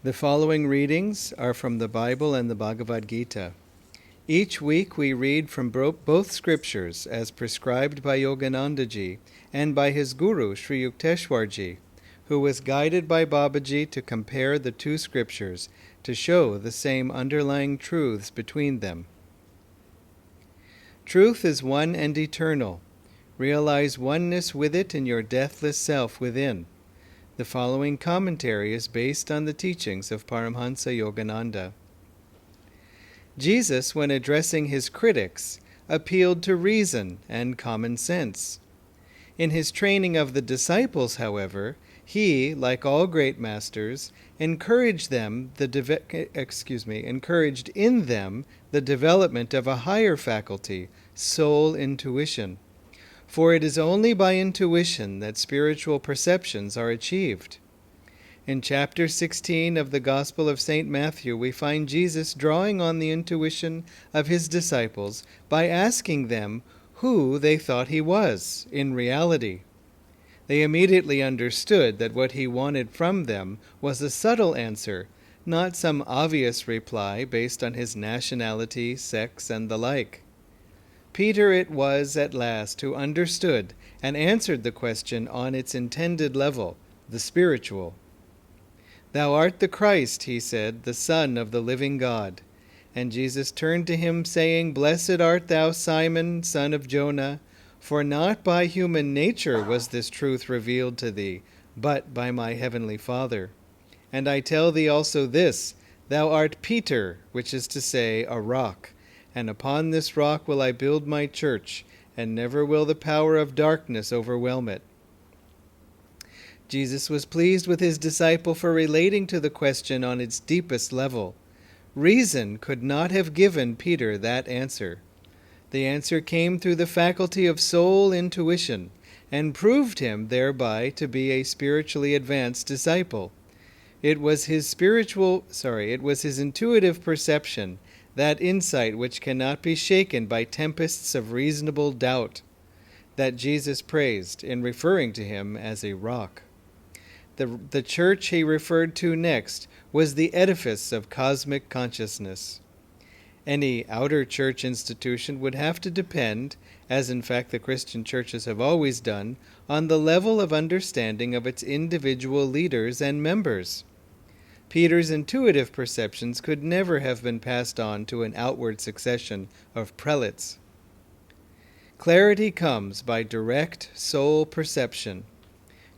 The following readings are from the Bible and the Bhagavad Gita. Each week we read from both scriptures as prescribed by Yoganandaji and by his guru Sri Yukteswarji, who was guided by Babaji to compare the two scriptures to show the same underlying truths between them. Truth is one and eternal. Realize oneness with it in your deathless self within. The following commentary is based on the teachings of Paramhansa Yogananda. Jesus, when addressing his critics, appealed to reason and common sense. In his training of the disciples, however, he, like all great masters, encouraged in them the development of a higher faculty, soul intuition. For it is only by intuition that spiritual perceptions are achieved. In chapter 16 of the Gospel of St. Matthew, we find Jesus drawing on the intuition of his disciples by asking them who they thought he was in reality. They immediately understood that what he wanted from them was a subtle answer, not some obvious reply based on his nationality, sex, and the like. Peter it was at last who understood and answered the question on its intended level, the spiritual. "Thou art the Christ," he said, "the Son of the living God." And Jesus turned to him, saying, "Blessed art thou, Simon, son of Jonah, for not by human nature was this truth revealed to thee, but by my heavenly Father. And I tell thee also this, thou art Peter, which is to say, a rock. And upon this rock will I build my church, and never will the power of darkness overwhelm it." Jesus was pleased with his disciple for relating to the question on its deepest level. Reason could not have given Peter that answer. The answer came through the faculty of soul intuition, and proved him thereby to be a spiritually advanced disciple. It was his intuitive perception, that insight which cannot be shaken by tempests of reasonable doubt, that Jesus praised in referring to him as a rock. The church he referred to next was the edifice of cosmic consciousness. Any outer church institution would have to depend, as in fact the Christian churches have always done, on the level of understanding of its individual leaders and members. Peter's intuitive perceptions could never have been passed on to an outward succession of prelates. Clarity comes by direct soul perception.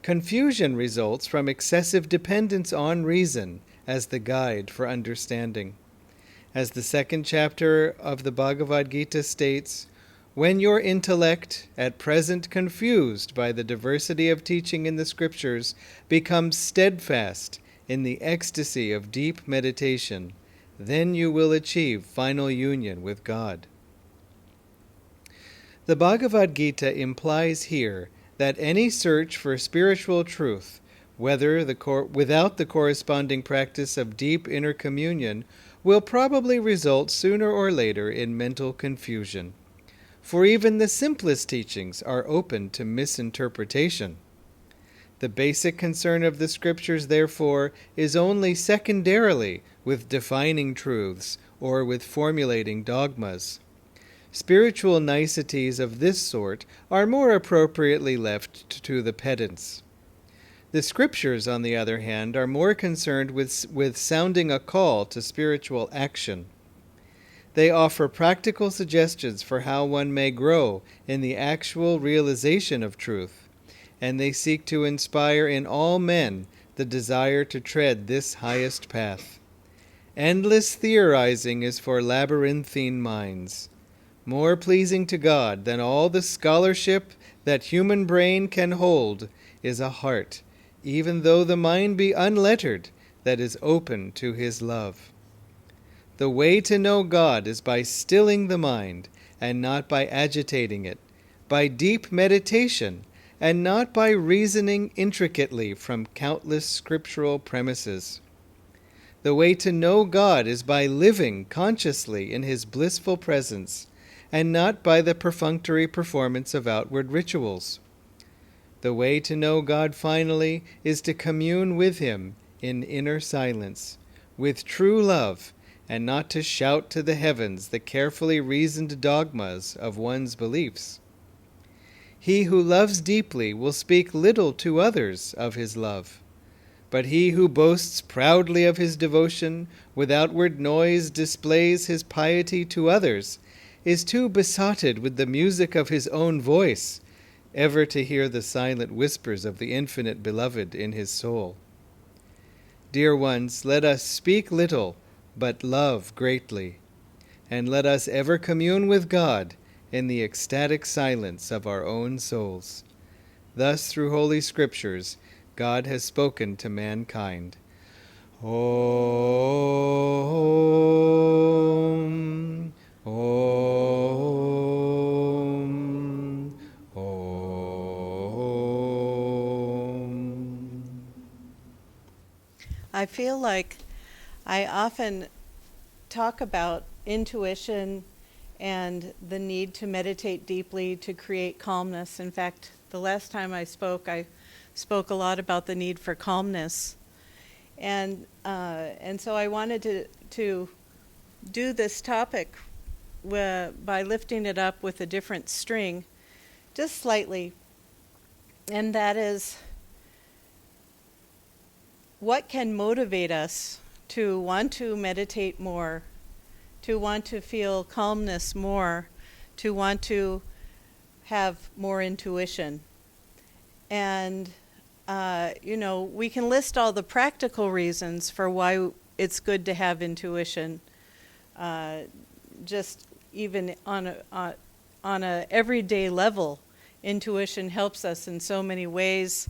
Confusion results from excessive dependence on reason as the guide for understanding. As the second chapter of the Bhagavad Gita states, "When your intellect, at present confused by the diversity of teaching in the scriptures, becomes steadfast in the ecstasy of deep meditation, then you will achieve final union with God." The Bhagavad Gita implies here that any search for spiritual truth, without the corresponding practice of deep inner communion, will probably result sooner or later in mental confusion. For even the simplest teachings are open to misinterpretation. The basic concern of the scriptures, therefore, is only secondarily with defining truths or with formulating dogmas. Spiritual niceties of this sort are more appropriately left to the pedants. The scriptures, on the other hand, are more concerned with sounding a call to spiritual action. They offer practical suggestions for how one may grow in the actual realization of truth, and they seek to inspire in all men the desire to tread this highest path. Endless theorizing is for labyrinthine minds. More pleasing to God than all the scholarship that human brain can hold is a heart, even though the mind be unlettered, that is open to his love. The way to know God is by stilling the mind, and not by agitating it, by deep meditation, and not by reasoning intricately from countless scriptural premises. The way to know God is by living consciously in his blissful presence, and not by the perfunctory performance of outward rituals. The way to know God finally is to commune with him in inner silence, with true love, and not to shout to the heavens the carefully reasoned dogmas of one's beliefs. He who loves deeply will speak little to others of his love. But he who boasts proudly of his devotion, with outward noise displays his piety to others, is too besotted with the music of his own voice, ever to hear the silent whispers of the infinite beloved in his soul. Dear ones, let us speak little, but love greatly, and let us ever commune with God in the ecstatic silence of our own souls. Thus, through Holy Scriptures, God has spoken to mankind. Om, Om, Om. I feel like I often talk about intuition and the need to meditate deeply to create calmness. In fact, the last time I spoke a lot about the need for calmness. And so I wanted to do this topic by lifting it up with a different string, just slightly. And that is, what can motivate us to want to meditate more, to want to feel calmness more, to want to have more intuition? And, we can list all the practical reasons for why it's good to have intuition. Just even on a everyday level, intuition helps us in so many ways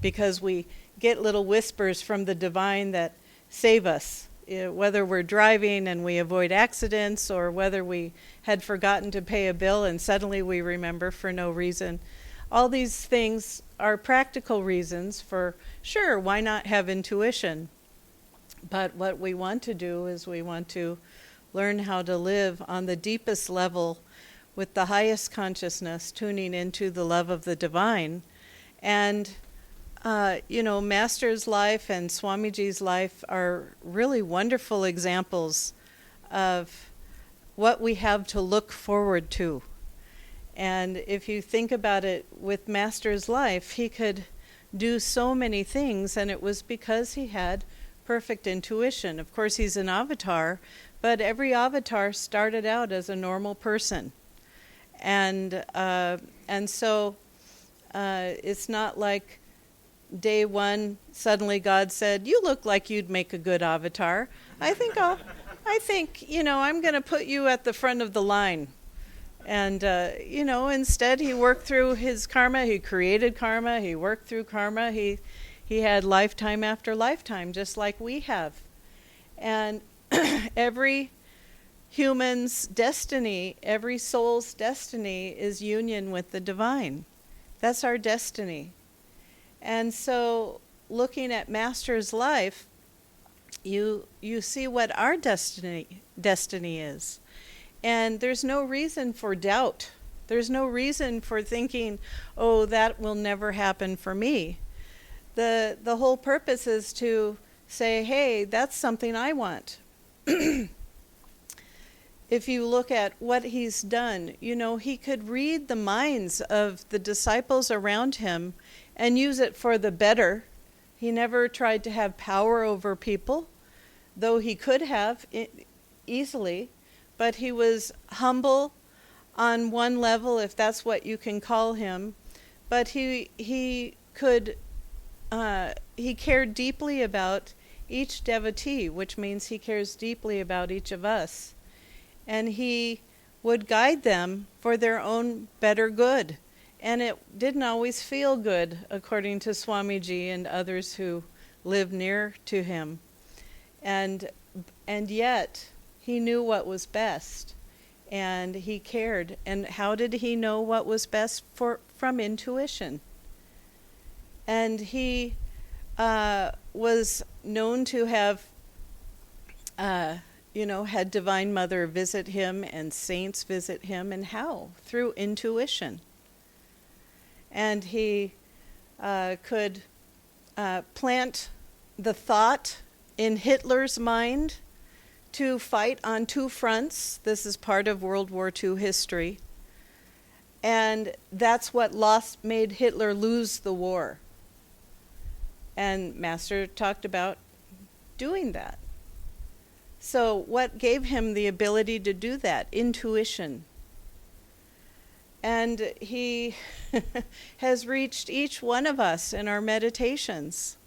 because we get little whispers from the divine that save us, whether we're driving and we avoid accidents, or whether we had forgotten to pay a bill and suddenly we remember for no reason. All these things are practical reasons for, sure, why not have intuition? But what we want to do is we want to learn how to live on the deepest level with the highest consciousness, tuning into the love of the divine. And Master's life and Swamiji's life are really wonderful examples of what we have to look forward to. And if you think about it, with Master's life, he could do so many things, and it was because he had perfect intuition. Of course, he's an avatar, but every avatar started out as a normal person. And so it's not like day one, suddenly God said, "You look like you'd make a good avatar. I think I'm going to put you at the front of the line." And, instead he worked through his karma. He created karma. He worked through karma. He had lifetime after lifetime, just like we have. And every human's destiny, every soul's destiny is union with the divine. That's our destiny. And so looking at Master's life, you see what our destiny is. And there's no reason for doubt. There's no reason for thinking, oh, that will never happen for me. The whole purpose is to say, hey, that's something I want. If you look at what he's done, he could read the minds of the disciples around him and use it for the better. He never tried to have power over people, though he could have easily. But he was humble on one level, if that's what you can call him. But he cared deeply about each devotee, which means he cares deeply about each of us. And he would guide them for their own better good. And it didn't always feel good, according to Swamiji and others who lived near to him. And yet he knew what was best, and he cared. And how did he know what was best? From intuition. And he was known to have, had Divine Mother visit him and saints visit him. And how? Through intuition. And he could plant the thought in Hitler's mind to fight on two fronts. This is part of World War II history. And that's what made Hitler lose the war. And Master talked about doing that. So what gave him the ability to do that? Intuition. And he has reached each one of us in our meditations.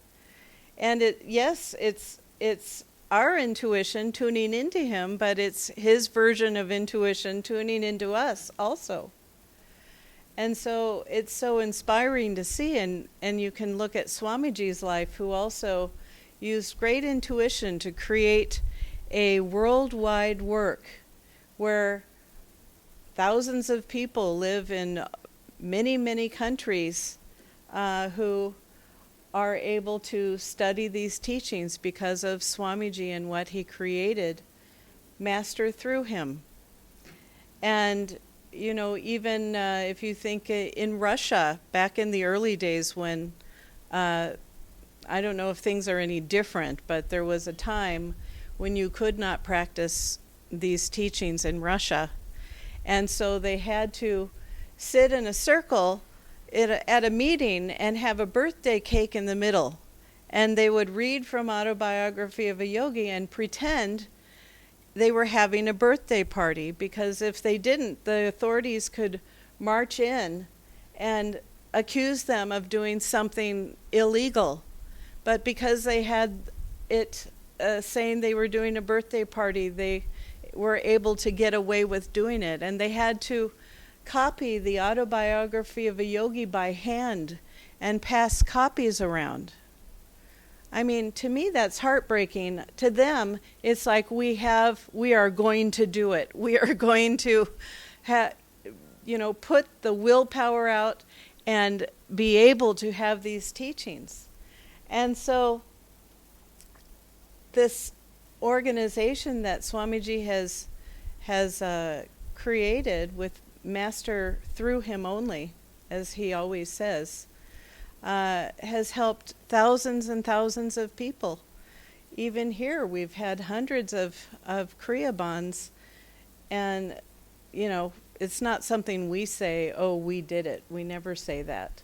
And it's our intuition tuning into him, but it's his version of intuition tuning into us also. And so it's so inspiring to see, and you can look at Swamiji's life, who also used great intuition to create a worldwide work where thousands of people live in many, many countries who are able to study these teachings because of Swamiji and what he created, Master through him. And you know, even if you think in Russia, back in the early days when, I don't know if things are any different, but there was a time when you could not practice these teachings in Russia. And so they had to sit in a circle at a meeting and have a birthday cake in the middle. And they would read from Autobiography of a Yogi and pretend they were having a birthday party, because if they didn't, the authorities could march in and accuse them of doing something illegal. But because they had it saying they were doing a birthday party, they were able to get away with doing it. And they had to copy the Autobiography of a Yogi by hand and pass copies around. I mean, to me, that's heartbreaking. To them, it's like we are going to do it. We are going to, put the willpower out and be able to have these teachings. And so, this organization that Swamiji has created with Master through him only, as he always says, has helped thousands and thousands of people. Even here, we've had hundreds of Kriya bonds, and, it's not something we say, oh, we did it. We never say that.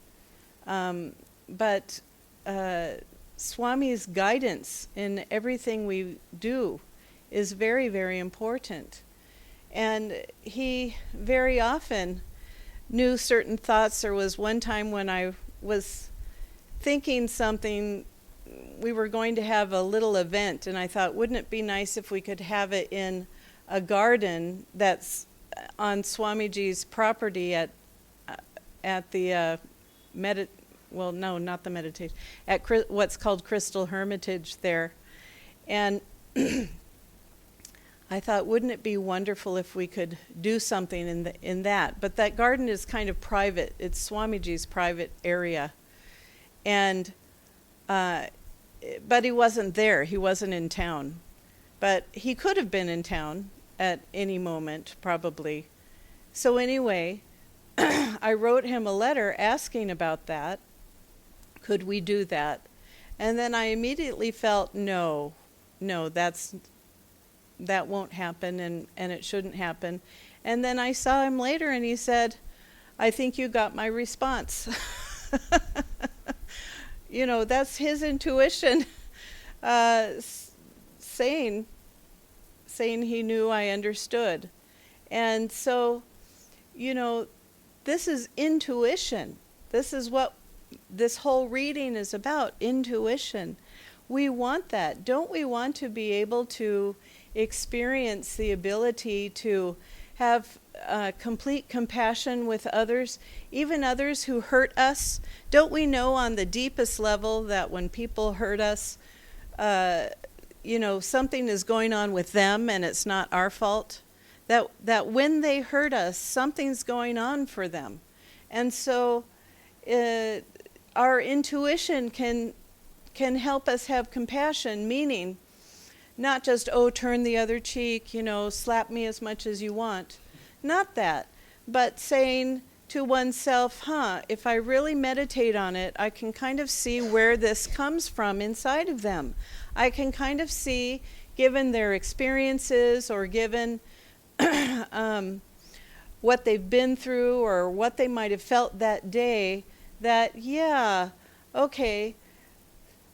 But Swami's guidance in everything we do is very, very important. And he very often knew certain thoughts. There was one time when I was thinking something, we were going to have a little event, and I thought, wouldn't it be nice if we could have it in a garden that's on Swamiji's property at the not the meditation, at what's called Crystal Hermitage there. And I thought, wouldn't it be wonderful if we could do something in that? But that garden is kind of private. It's Swamiji's private area. And but he wasn't there. He wasn't in town. But he could have been in town at any moment, probably. So anyway, I wrote him a letter asking about that. Could we do that? And then I immediately felt, no, that won't happen, and it shouldn't happen. And then I saw him later, and he said, I think you got my response. That's his intuition saying he knew I understood. And so, this is intuition. This is what this whole reading is about, intuition. We want that. Don't we want to be able to experience the ability to have complete compassion with others, even others who hurt us? Don't we know on the deepest level that when people hurt us, something is going on with them and it's not our fault? That when they hurt us, something's going on for them. And so our intuition can help us have compassion, meaning not just, turn the other cheek, slap me as much as you want. Not that, but saying, to oneself, if I really meditate on it, I can kind of see where this comes from inside of them. I can kind of see, given their experiences or given what they've been through or what they might have felt that day, that, yeah, okay,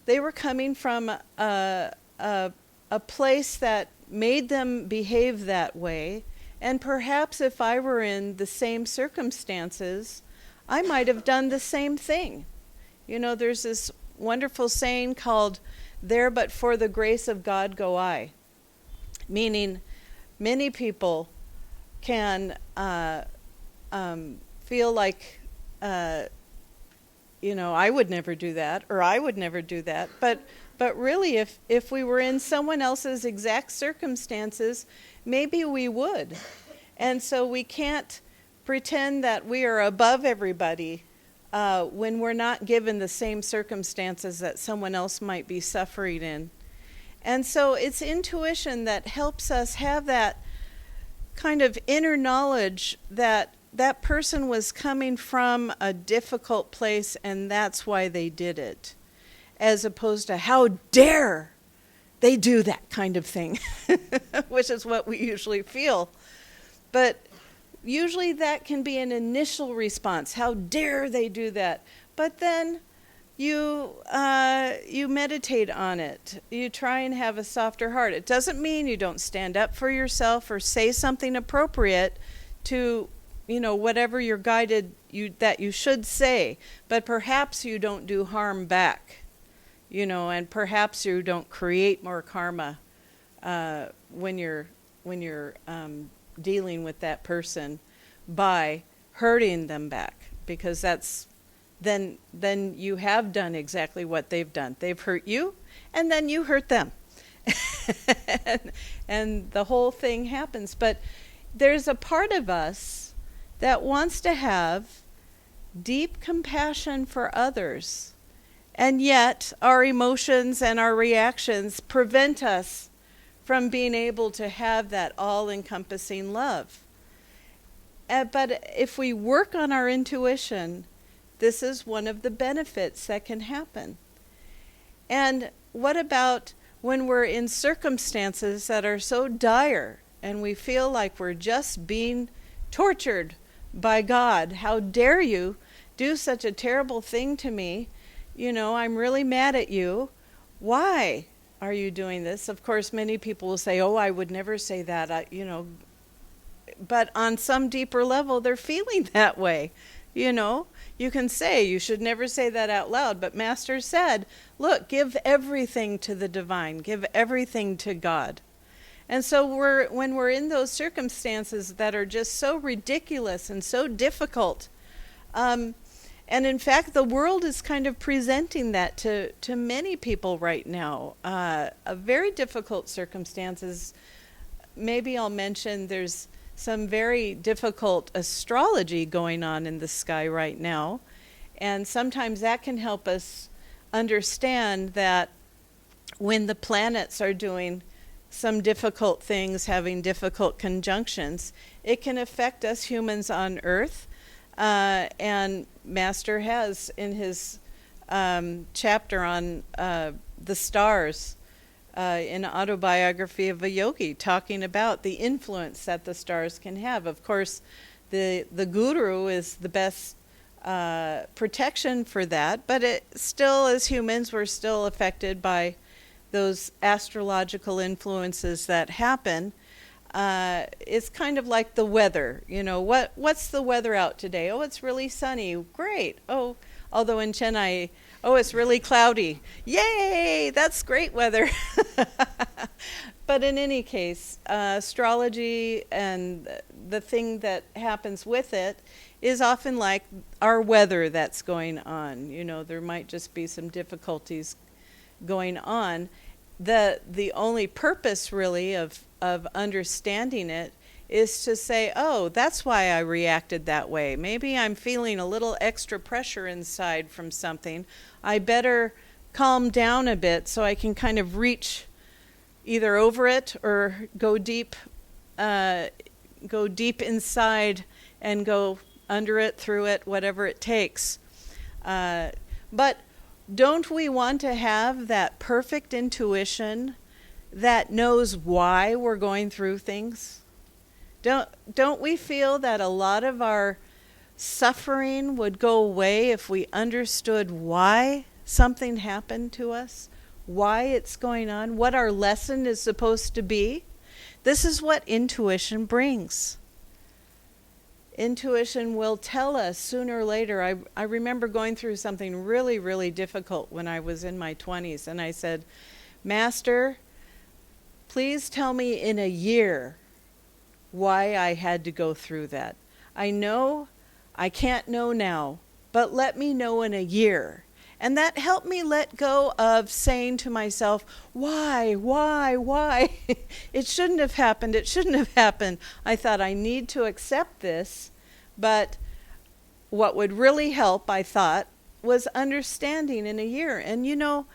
they were coming from a place that made them behave that way. And perhaps if I were in the same circumstances, I might have done the same thing. You know, there's this wonderful saying called, "There but for the grace of God go I." Meaning, many people can feel like, I would never do that, or I would never do that. But really, if we were in someone else's exact circumstances, maybe we would. And so we can't pretend that we are above everybody when we're not given the same circumstances that someone else might be suffering in. And so it's intuition that helps us have that kind of inner knowledge that that person was coming from a difficult place and that's why they did it, as opposed to how dare they do that kind of thing, which is what we usually feel. But usually that can be an initial response. How dare they do that? But then you meditate on it. You try and have a softer heart. It doesn't mean you don't stand up for yourself or say something appropriate to, whatever you're guided that you should say. But perhaps you don't do harm back. And perhaps you don't create more karma when you're dealing with that person by hurting them back, because then you have done exactly what they've done. They've hurt you, and then you hurt them, and the whole thing happens. But there's a part of us that wants to have deep compassion for others. And yet, our emotions and our reactions prevent us from being able to have that all-encompassing love. But if we work on our intuition, this is one of the benefits that can happen. And what about when we're in circumstances that are so dire and we feel like we're just being tortured by God? How dare you do such a terrible thing to me? I'm really mad at you. Why are you doing this? Of course, many people will say, oh, I would never say that, But on some deeper level, they're feeling that way. You can say, you should never say that out loud. But Master said, look, give everything to the divine. Give everything to God. And so when we're in those circumstances that are just so ridiculous and so difficult, and in fact, the world is kind of presenting that to many people right now. A very difficult circumstances. Maybe I'll mention there's some very difficult astrology going on in the sky right now. And sometimes that can help us understand that when the planets are doing some difficult things, having difficult conjunctions, it can affect us humans on Earth. And Master has in his chapter on the stars in Autobiography of a Yogi, talking about the influence that the stars can have. Of course, the guru is the best protection for that, but it still, as humans, we're still affected by those astrological influences that happen. It's kind of like the weather. What's the weather out today? Oh, it's really sunny. Great. Oh, although in Chennai, oh, it's really cloudy. Yay, that's great weather. But in any case, astrology and the thing that happens with it is often like our weather that's going on. There might just be some difficulties going on. The only purpose really of understanding it is to say, oh, that's why I reacted that way. Maybe I'm feeling a little extra pressure inside from something. I better calm down a bit so I can kind of reach either over it or go deep inside and go under it, through it, whatever it takes. But don't we want to have that perfect intuition that knows why we're going through things? Don't we feel that a lot of our suffering would go away if we understood why something happened to us, why it's going on, what our lesson is supposed to be? This is what intuition brings. Intuition will tell us sooner or later. I remember going through something really, really difficult when I was in my 20s, and I said, Master, please tell me in a year why I had to go through that. I know I can't know now, but let me know in a year. And that helped me let go of saying to myself, why? It shouldn't have happened. It shouldn't have happened. I thought I need to accept this, but what would really help, I thought, was understanding in a year. And you know,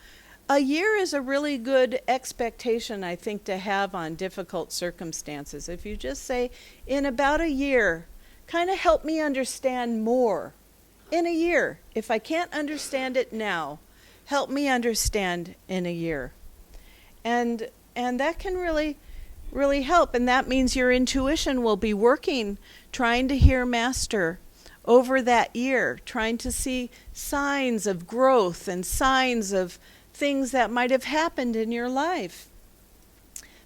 a year is a really good expectation, I think, to have on difficult circumstances. If you just say, in about a year, kind of help me understand more. In a year. If I can't understand it now, help me understand in a year. And that can really, really help. And that means your intuition will be working, trying to hear Master over that year, trying to see signs of growth and signs of things that might have happened in your life.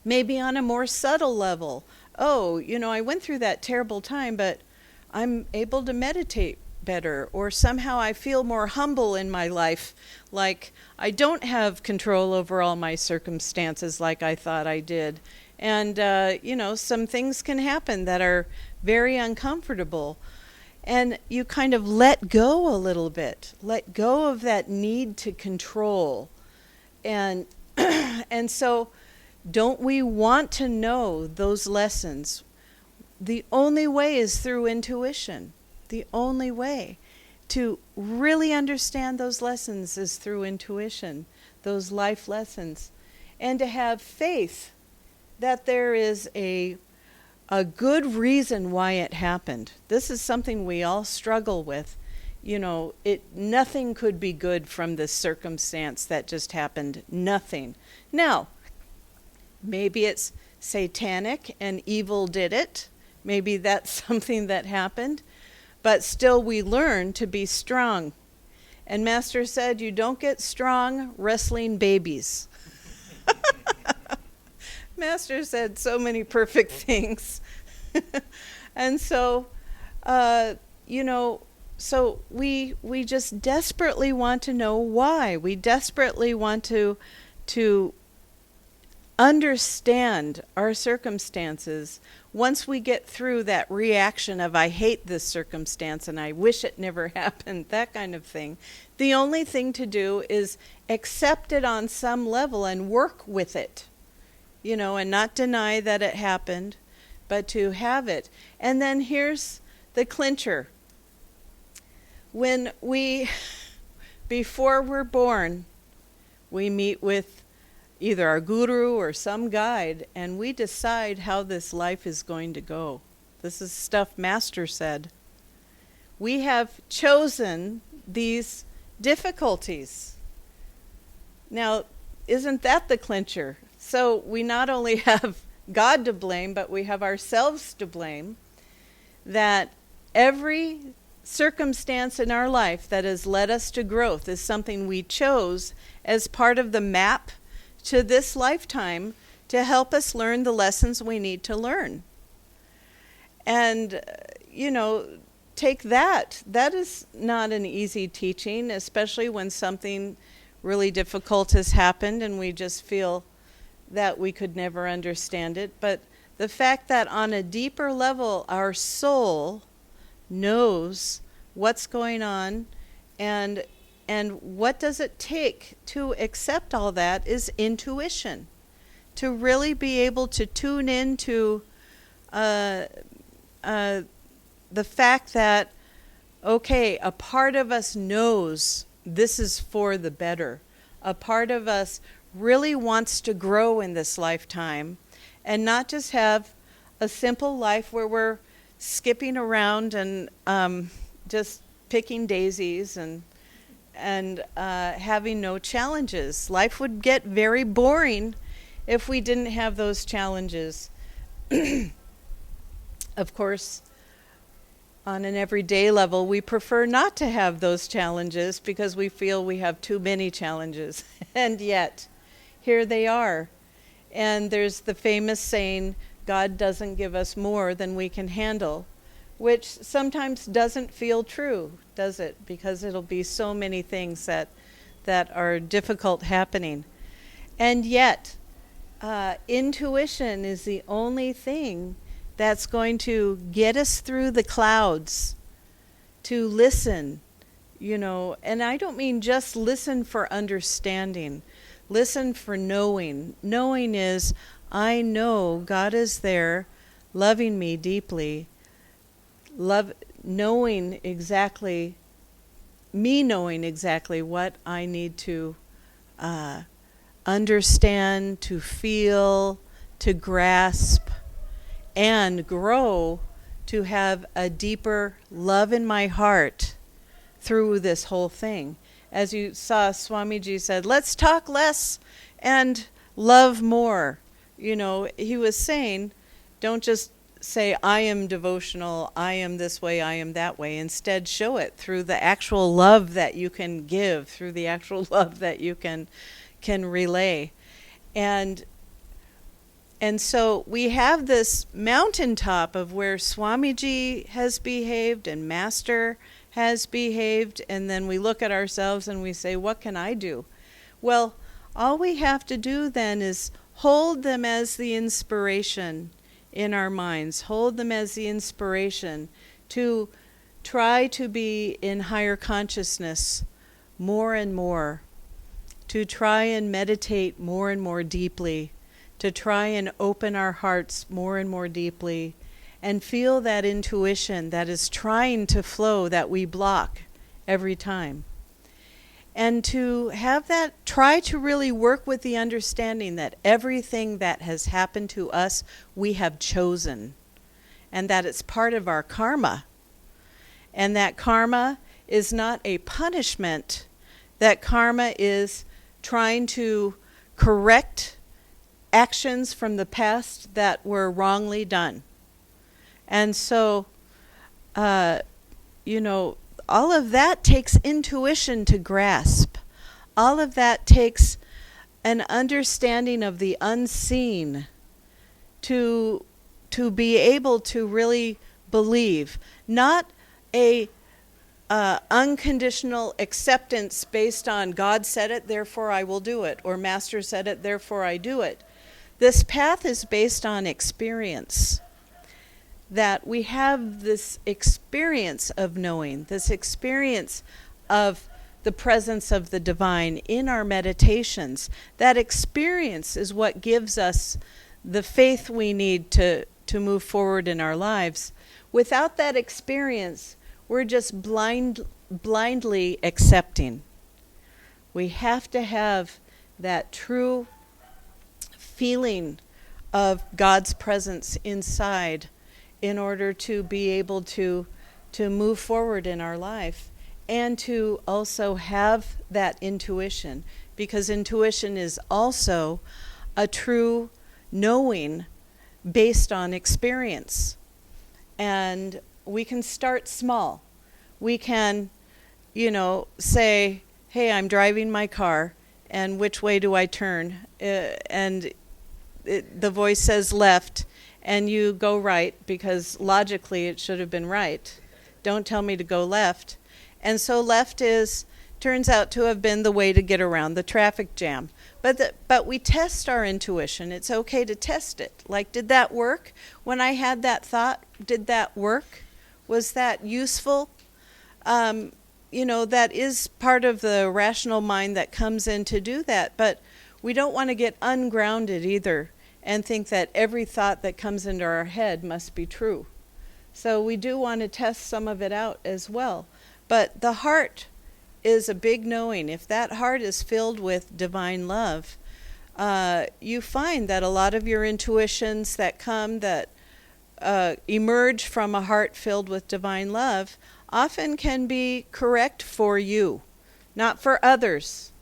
Maybe on a more subtle level. Oh, you know, I went through that terrible time, but I'm able to meditate better, or somehow I feel more humble in my life, like I don't have control over all my circumstances like I thought I did. And, you know, some things can happen that are very uncomfortable. And you kind of let go a little bit, let go of that need to control. And, and so don't we want to know those lessons? The only way is through intuition. The only way to really understand those lessons is through intuition, those life lessons, and to have faith that there is a good reason why it happened. This is something we all struggle with. You know, nothing could be good from this circumstance that just happened. Nothing. Now, maybe it's satanic and evil did it. Maybe that's something that happened. But still we learn to be strong. And Master said, you don't get strong wrestling babies. Master said so many perfect things. And so, you know, so we just desperately want to know why. We desperately want to understand our circumstances. Once we get through that reaction of I hate this circumstance and I wish it never happened, that kind of thing, the only thing to do is accept it on some level and work with it, you know, and not deny that it happened, but to have it. And then here's the clincher. When before we're born, we meet with either our guru or some guide, and we decide how this life is going to go. This is stuff Master said. We have chosen these difficulties. Now, isn't that the clincher? So we not only have God to blame, but we have ourselves to blame, that every circumstance in our life that has led us to growth is something we chose as part of the map to this lifetime to help us learn the lessons we need to learn. And, you know, take that. That is not an easy teaching, especially when something really difficult has happened and we just feel that we could never understand it. But the fact that on a deeper level, our soul knows what's going on and what does it take to accept all that is intuition. To really be able to tune into the fact that, okay, a part of us knows this is for the better. A part of us really wants to grow in this lifetime and not just have a simple life where we're skipping around and just picking daisies and having no challenges. Life would get very boring if we didn't have those challenges. Of course, on an everyday level, we prefer not to have those challenges because we feel we have too many challenges. And yet, here they are. And there's the famous saying, God doesn't give us more than we can handle, which sometimes doesn't feel true, does it? Because it'll be so many things that are difficult happening. And yet, intuition is the only thing that's going to get us through the clouds, to listen, and I don't mean just listen for understanding, listen for knowing. Knowing is, I know God is there, loving me deeply, knowing exactly what I need to understand, to feel, to grasp, and grow to have a deeper love in my heart through this whole thing. As you saw, Swamiji said, let's talk less and love more. He was saying, don't just say, I am devotional, I am this way, I am that way. Instead, show it through the actual love that you can give, through the actual love that you can relay. And so we have this mountaintop of where Swamiji has behaved and Master has behaved, and then we look at ourselves and we say, what can I do? Well, all we have to do then is hold them as the inspiration in our minds, hold them as the inspiration to try to be in higher consciousness more and more, to try and meditate more and more deeply, to try and open our hearts more and more deeply and feel that intuition that is trying to flow that we block every time. And to have that, try to really work with the understanding that everything that has happened to us, we have chosen, and that it's part of our karma. And that karma is not a punishment, that karma is trying to correct actions from the past that were wrongly done. And so, all of that takes intuition to grasp. All of that takes an understanding of the unseen to be able to really believe. Not a unconditional acceptance based on God said it, therefore I will do it, or Master said it, therefore I do it. This path is based on experience. That we have this experience of knowing, this experience of the presence of the divine in our meditations. That experience is what gives us the faith we need to move forward in our lives. Without that experience, we're just blindly accepting. We have to have that true feeling of God's presence inside in order to be able to move forward in our life, and to also have that intuition, because intuition is also a true knowing based on experience. And we can start small. We can, say, hey, I'm driving my car, and which way do I turn? The voice says left, and you go right because logically it should have been right. Don't tell me to go left. And so left turns out to have been the way to get around the traffic jam. But we test our intuition. It's okay to test it. Like, did that work? When I had that thought, did that work? Was that useful? That is part of the rational mind that comes in to do that. But we don't want to get ungrounded either and think that every thought that comes into our head must be true. So we do want to test some of it out as well. But the heart is a big knowing. If that heart is filled with divine love, you find that a lot of your intuitions that come that emerge from a heart filled with divine love often can be correct for you, not for others.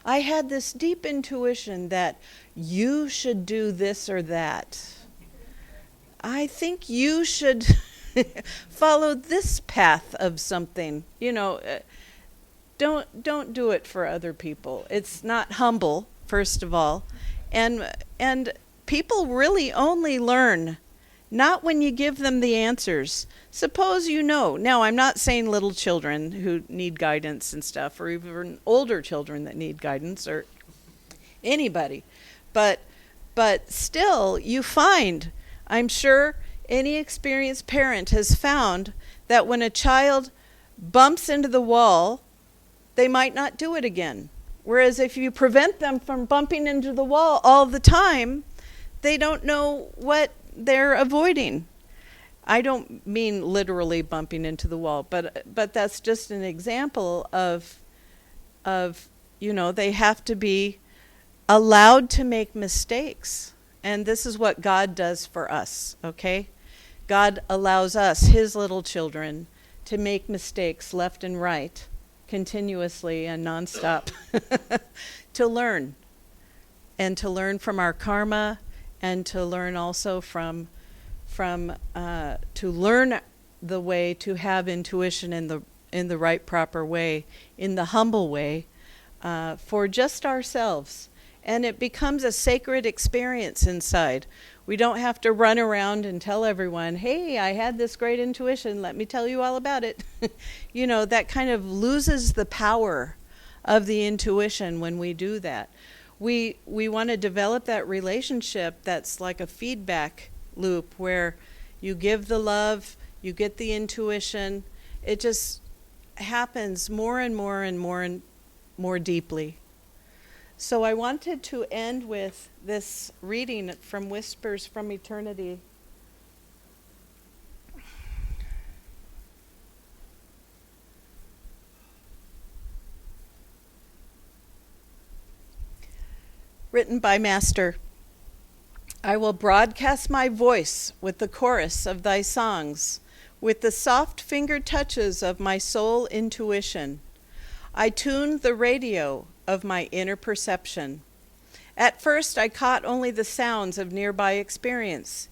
I had this deep intuition that you should do this or that. I think you should follow this path of something. Don't do it for other people. It's not humble, first of all, and people really only learn not when you give them the answers. Suppose you know. Now, I'm not saying little children who need guidance and stuff, or even older children that need guidance, or anybody. But still, you find, I'm sure any experienced parent has found that when a child bumps into the wall, they might not do it again. Whereas if you prevent them from bumping into the wall all the time, they don't know what they're avoiding. I don't mean literally bumping into the wall, but that's just an example of they have to be allowed to make mistakes. And this is what God does for us, okay? God allows us, his little children, to make mistakes left and right, continuously and nonstop, to learn. And to learn from our karma, and to learn also to learn the way to have intuition in the right proper way, in the humble way, for just ourselves. And it becomes a sacred experience inside. We don't have to run around and tell everyone, hey, I had this great intuition, let me tell you all about it. That kind of loses the power of the intuition when we do that. We want to develop that relationship that's like a feedback loop where you give the love, you get the intuition. It just happens more and more and more and more deeply. So I wanted to end with this reading from Whispers from Eternity. Written by Master. I will broadcast my voice with the chorus of thy songs, with the soft finger touches of my soul intuition. I tuned the radio of my inner perception. At first I caught only the sounds of nearby experience.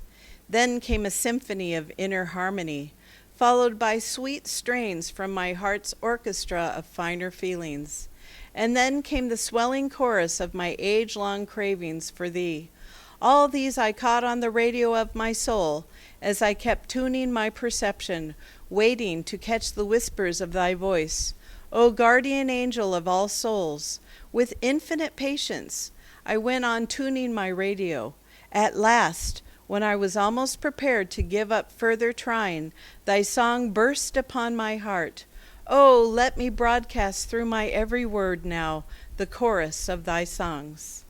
Then came a symphony of inner harmony, followed by sweet strains from my heart's orchestra of finer feelings. And then came the swelling chorus of my age-long cravings for thee. All these I caught on the radio of my soul as I kept tuning my perception, waiting to catch the whispers of thy voice. O guardian angel of all souls, with infinite patience, I went on tuning my radio. At last, when I was almost prepared to give up further trying, thy song burst upon my heart. Oh, let me broadcast through my every word now the chorus of thy songs.